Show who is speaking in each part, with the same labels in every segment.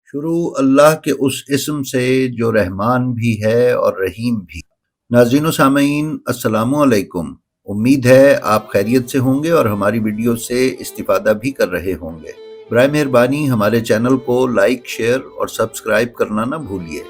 Speaker 1: شروع اللہ کے اس اسم سے جو رحمان بھی ہے اور رحیم بھی۔ ناظرین و سامعین السلام علیکم۔ امید ہے آپ خیریت سے ہوں گے اور ہماری ویڈیو سے استفادہ بھی کر رہے ہوں گے۔ برائے مہربانی ہمارے چینل کو لائک، شیئر اور سبسکرائب کرنا نہ بھولیے۔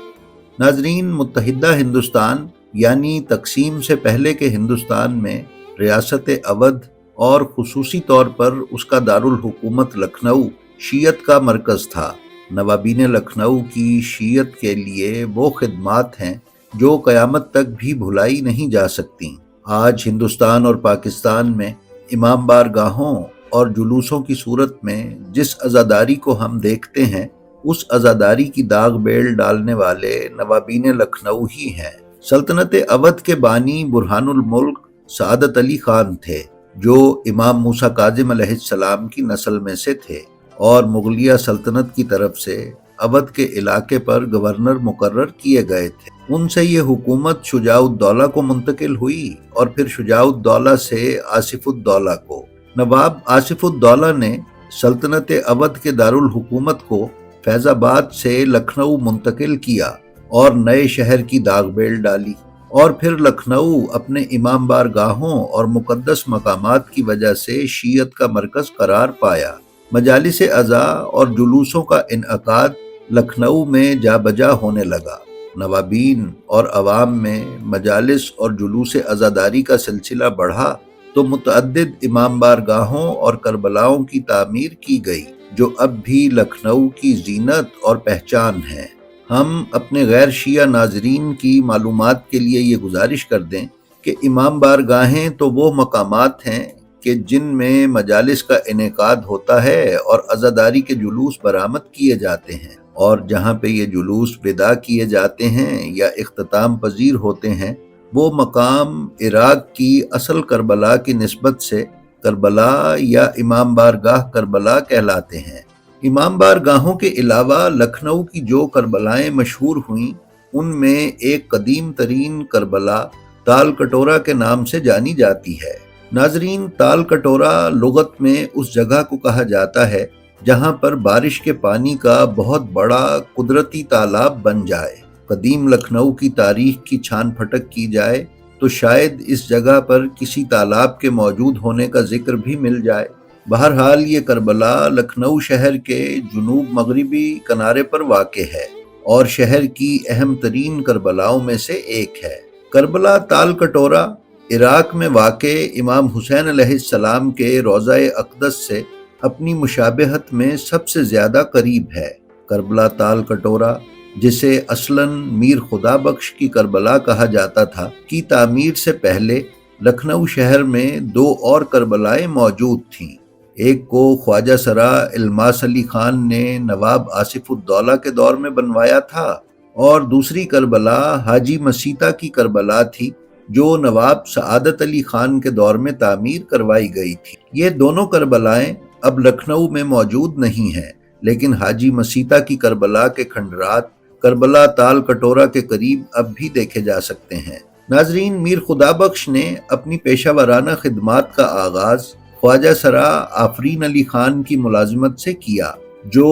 Speaker 1: ناظرین، متحدہ ہندوستان یعنی تقسیم سے پہلے کے ہندوستان میں ریاست اودھ اور خصوصی طور پر اس کا دارالحکومت لکھنؤ شیعت کا مرکز تھا۔ نوابین لکھنؤ کی شیعت کے لیے وہ خدمات ہیں جو قیامت تک بھی بھلائی نہیں جا سکتی۔ آج ہندوستان اور پاکستان میں امام بارگاہوں اور جلوسوں کی صورت میں جس عزاداری کو ہم دیکھتے ہیں، اس عزاداری کی داغ بیل ڈالنے والے نوابین لکھنؤ ہی ہیں۔ سلطنت اودھ کے بانی برہان الملک سعادت علی خان تھے، جو امام موسیٰ کاظم علیہ السلام کی نسل میں سے تھے اور مغلیہ سلطنت کی طرف سے اودھ کے علاقے پر گورنر مقرر کیے گئے تھے۔ ان سے یہ حکومت شجاع الدولہ کو منتقل ہوئی اور پھر شجاع الدولہ سے آصف الدولہ کو۔ نواب آصف الدولہ نے سلطنت اودھ کے دارالحکومت کو فیض آباد سے لکھنؤ منتقل کیا اور نئے شہر کی داغ بیل ڈالی، اور پھر لکھنؤ اپنے امام بارگاہوں اور مقدس مقامات کی وجہ سے شیعت کا مرکز قرار پایا۔ مجالس عزا اور جلوسوں کا انعقاد لکھنؤ میں جا بجا ہونے لگا۔ نوابین اور عوام میں مجالس اور جلوس عزاداری کا سلسلہ بڑھا تو متعدد امام بارگاہوں اور کربلاؤں کی تعمیر کی گئی، جو اب بھی لکھنؤ کی زینت اور پہچان ہیں۔ ہم اپنے غیر شیعہ ناظرین کی معلومات کے لیے یہ گزارش کر دیں کہ امام بارگاہیں تو وہ مقامات ہیں کہ جن میں مجالس کا انعقاد ہوتا ہے اور عزاداری کے جلوس برآمد کیے جاتے ہیں، اور جہاں پہ یہ جلوس ودا کیے جاتے ہیں یا اختتام پذیر ہوتے ہیں، وہ مقام عراق کی اصل کربلا کی نسبت سے کربلا یا امام بارگاہ کربلا کہلاتے ہیں۔ امام بارگاہوں کے علاوہ لکھنؤ کی جو کربلائیں مشہور ہوئیں، ان میں ایک قدیم ترین کربلا تال کٹورا کے نام سے جانی جاتی ہے۔ ناظرین، تال کٹورا لغت میں اس جگہ کو کہا جاتا ہے جہاں پر بارش کے پانی کا بہت بڑا قدرتی تالاب بن جائے۔ قدیم لکھنؤ کی تاریخ کی چھان پھٹک کی جائے تو شاید اس جگہ پر کسی تالاب کے موجود ہونے کا ذکر بھی مل جائے۔ بہرحال یہ کربلا لکھنؤ شہر کے جنوب مغربی کنارے پر واقع ہے اور شہر کی اہم ترین کربلاؤں میں سے ایک ہے۔ کربلا تال کٹورا عراق میں واقع امام حسین علیہ السلام کے روضہ اقدس سے اپنی مشابہت میں سب سے زیادہ قریب ہے۔ کربلا تال کٹورا، جسے اصلاً میر خدا بخش کی کربلا کہا جاتا تھا، کی تعمیر سے پہلے لکھنؤ شہر میں دو اور کربلائیں موجود تھیں۔ ایک کو خواجہ سرا الماس علی خان نے نواب آصف الدولہ کے دور میں بنوایا تھا، اور دوسری کربلا حاجی مسیطہ کی کربلا تھی جو نواب سعادت علی خان کے دور میں تعمیر کروائی گئی تھی۔ یہ دونوں کربلائیں اب لکھنؤ میں موجود نہیں ہیں، لیکن حاجی مسیطہ کی کربلا کے کھنڈرات کربلا تال کٹورا کے قریب اب بھی دیکھے جا سکتے ہیں۔ ناظرین، میر خدا بخش نے اپنی پیشہ ورانہ خدمات کا آغاز خواجہ سرا آفرین علی خان کی ملازمت سے کیا، جو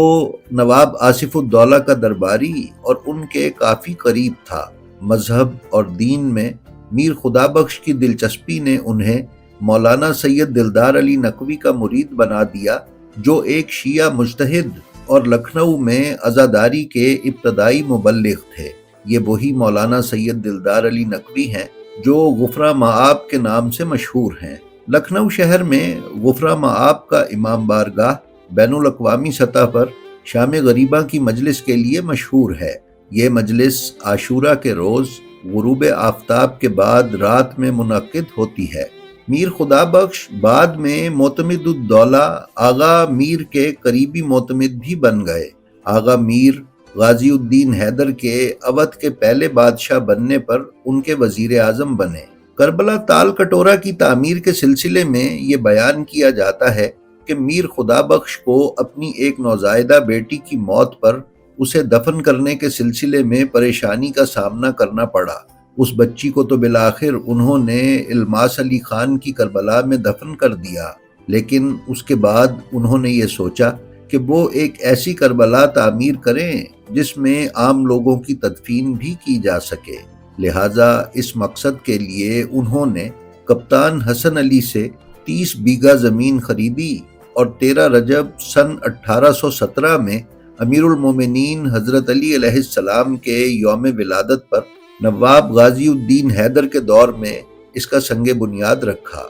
Speaker 1: نواب آصف الدولہ کا درباری اور ان کے کافی قریب تھا۔ مذہب اور دین میں میر خدا بخش کی دلچسپی نے انہیں مولانا سید دلدار علی نقوی کا مرید بنا دیا، جو ایک شیعہ مجتہد اور لکھنؤ میں عزاداری کے ابتدائی مبلغ تھے۔ یہ وہی مولانا سید دلدار علی نقوی ہیں جو غفرہ مآب کے نام سے مشہور ہیں۔ لکھنؤ شہر میں غفرہ مآب کا امام بارگاہ بین الاقوامی سطح پر شام غریبہ کی مجلس کے لیے مشہور ہے۔ یہ مجلس عاشورہ کے روز غروب آفتاب کے بعد رات میں منعقد ہوتی ہے۔ میر خدا بخش بعد میں معتمد الدولہ آغا میر کے قریبی معتمد بھی بن گئے۔ آغا میر غازی الدین حیدر کے اودھ کے پہلے بادشاہ بننے پر ان کے وزیر اعظم بنے۔ کربلا تال کٹورا کی تعمیر کے سلسلے میں یہ بیان کیا جاتا ہے کہ میر خدا بخش کو اپنی ایک نوزائیدہ بیٹی کی موت پر اسے دفن کرنے کے سلسلے میں پریشانی کا سامنا کرنا پڑا۔ اس بچی کو تو بالآخر انہوں نے الماس علی خان کی کربلا میں دفن کر دیا، لیکن اس کے بعد انہوں نے یہ سوچا کہ وہ ایک ایسی کربلا تعمیر کریں جس میں عام لوگوں کی تدفین بھی کی جا سکے۔ لہٰذا اس مقصد کے لیے انہوں نے کپتان حسن علی سے 30 بیگھہ زمین خریدی اور 13 رجب سن 1817 میں امیر المومنین حضرت علی علیہ السلام کے یوم ولادت پر نواب غازی الدین حیدر کے دور میں اس کا سنگ بنیاد رکھا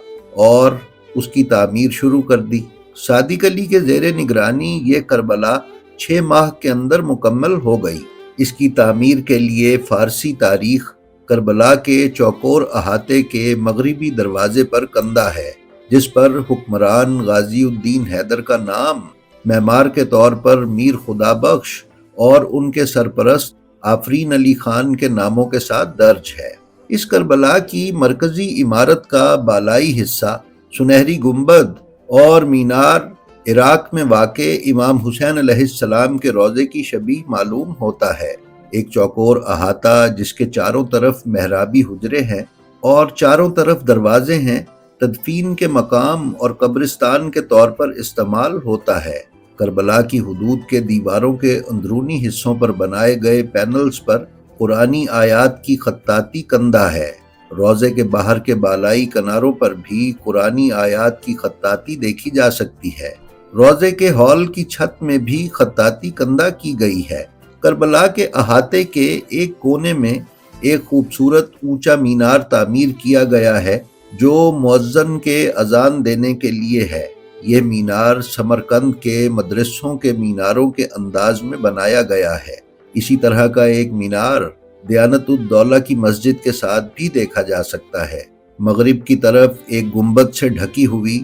Speaker 1: اور اس کی تعمیر شروع کر دی۔ صادق علی کے زیر نگرانی یہ کربلا 6 ماہ کے اندر مکمل ہو گئی۔ اس کی تعمیر کے لیے فارسی تاریخ کربلا کے چوکور احاطے کے مغربی دروازے پر کندہ ہے، جس پر حکمران غازی الدین حیدر کا نام معمار کے طور پر میر خدا بخش اور ان کے سرپرست آفرین علی خان کے ناموں کے ساتھ درج ہے۔ اس کربلا کی مرکزی عمارت کا بالائی حصہ سنہری گنبد اور مینار عراق میں واقع امام حسین علیہ السلام کے روضے کی شبیہ معلوم ہوتا ہے۔ ایک چوکور احاطہ جس کے چاروں طرف محرابی حجرے ہیں اور چاروں طرف دروازے ہیں، تدفین کے مقام اور قبرستان کے طور پر استعمال ہوتا ہے۔ کربلا کی حدود کے دیواروں کے اندرونی حصوں پر بنائے گئے پینلز پر قرآنی آیات کی خطاطی کندہ ہے۔ روضے کے باہر کے بالائی کناروں پر بھی قرآنی آیات کی خطاطی دیکھی جا سکتی ہے۔ روضے کے ہال کی چھت میں بھی خطاطی کندہ کی گئی ہے۔ کربلا کے احاطے کے ایک کونے میں ایک خوبصورت اونچا مینار تعمیر کیا گیا ہے جو مؤذن کے اذان دینے کے لیے ہے۔ یہ مینار سمرقند کے مدرسوں کے میناروں کے انداز میں بنایا گیا ہے۔ اسی طرح کا ایک مینار دیانت الدولہ کی مسجد کے ساتھ بھی دیکھا جا سکتا ہے۔ مغرب کی طرف ایک گنبد سے ڈھکی ہوئی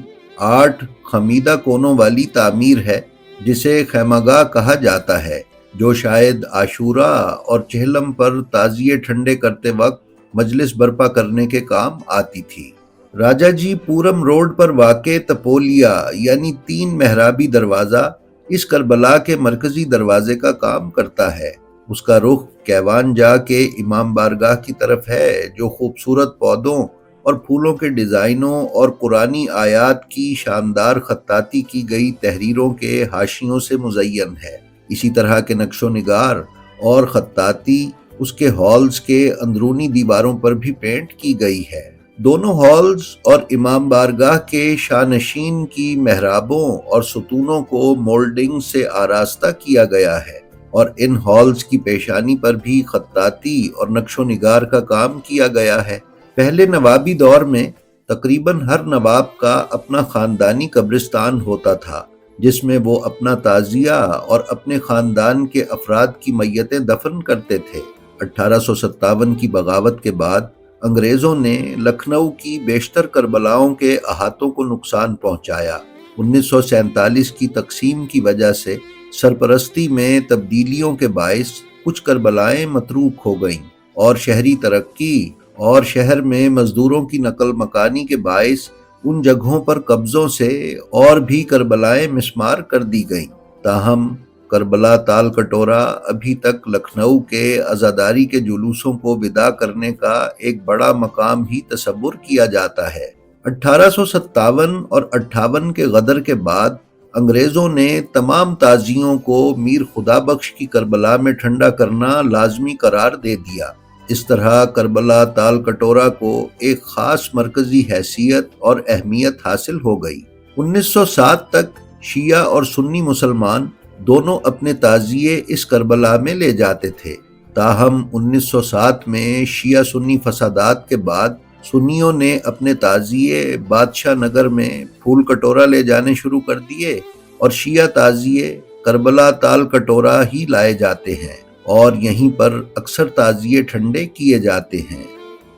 Speaker 1: 8 خمیدہ کونوں والی تعمیر ہے جسے خیمگاہ کہا جاتا ہے، جو شاید عاشوراء اور چہلم پر تعزیے ٹھنڈے کرتے وقت مجلس برپا کرنے کے کام آتی تھی۔ راجہ جی پورم روڈ پر واقع تپولیا یعنی 3 محرابی دروازہ اس کربلا کے مرکزی دروازے کا کام کرتا ہے۔ اس کا رخ کیوان جا کے امام بارگاہ کی طرف ہے، جو خوبصورت پودوں اور پھولوں کے ڈیزائنوں اور قرآنی آیات کی شاندار خطاطی کی گئی تحریروں کے حاشیوں سے مزین ہے۔ اسی طرح کے نقش و نگار اور خطاطی اس کے ہالز کے اندرونی دیواروں پر بھی پینٹ کی گئی ہے۔ دونوں ہالز اور امام بارگاہ کے شانشین کی محرابوں اور ستونوں کو مولڈنگ سے آراستہ کیا گیا ہے اور ان ہالز کی پیشانی پر بھی خطاطی اور نقش و نگار کا کام کیا گیا ہے۔ پہلے نوابی دور میں تقریباً ہر نواب کا اپنا خاندانی قبرستان ہوتا تھا، جس میں وہ اپنا تعزیہ اور اپنے خاندان کے افراد کی میتیں دفن کرتے تھے۔ 1857 کی بغاوت کے بعد انگریزوں نے لکھنؤ کی بیشتر کربلاؤں کے احاطوں کو نقصان پہنچایا۔ 1947 کی تقسیم کی وجہ سے سرپرستی میں تبدیلیوں کے باعث کچھ کربلائیں متروک ہو گئیں اور شہری ترقی اور شہر میں مزدوروں کی نقل مکانی کے باعث ان جگہوں پر قبضوں سے اور بھی کربلائیں مسمار کر دی گئیں۔ تاہم کربلا تال کٹورا ابھی تک لکھنؤ کے عزاداری کے جلوسوں کو ودا کرنے کا ایک بڑا مقام ہی تصور کیا جاتا ہے۔ 1857 اور 58 کے غدر کے بعد انگریزوں نے تمام تعزیوں کو میر خدا بخش کی کربلا میں ٹھنڈا کرنا لازمی قرار دے دیا۔ اس طرح کربلا تال کٹورا کو ایک خاص مرکزی حیثیت اور اہمیت حاصل ہو گئی۔ 1907 تک شیعہ اور سنی مسلمان دونوں اپنے تعزیے اس کربلا میں لے جاتے تھے۔ تاہم 1907 میں شیعہ سنی فسادات کے بعد سنیوں نے اپنے تعزیے بادشاہ نگر میں پھول کٹورا لے جانے شروع کر دیے اور شیعہ تعزیے کربلا تال کٹورا ہی لائے جاتے ہیں اور یہیں پر اکثر تعزیے ٹھنڈے کیے جاتے ہیں۔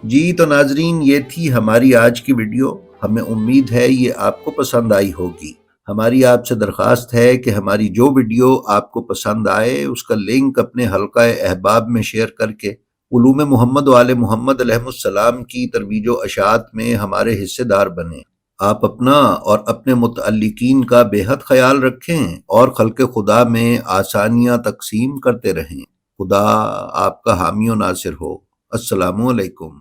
Speaker 1: جی تو ناظرین، یہ تھی ہماری آج کی ویڈیو۔ ہمیں امید ہے یہ آپ کو پسند آئی ہوگی۔ ہماری آپ سے درخواست ہے کہ ہماری جو ویڈیو آپ کو پسند آئے اس کا لنک اپنے حلقہ احباب میں شیئر کر کے علوم محمد و آل محمد علیہ السلام کی ترویج و اشاعت میں ہمارے حصے دار بنیں۔ آپ اپنا اور اپنے متعلقین کا بے حد خیال رکھیں اور خلق خدا میں آسانیاں تقسیم کرتے رہیں۔ خدا آپ کا حامی و ناصر ہو۔ السلام علیکم۔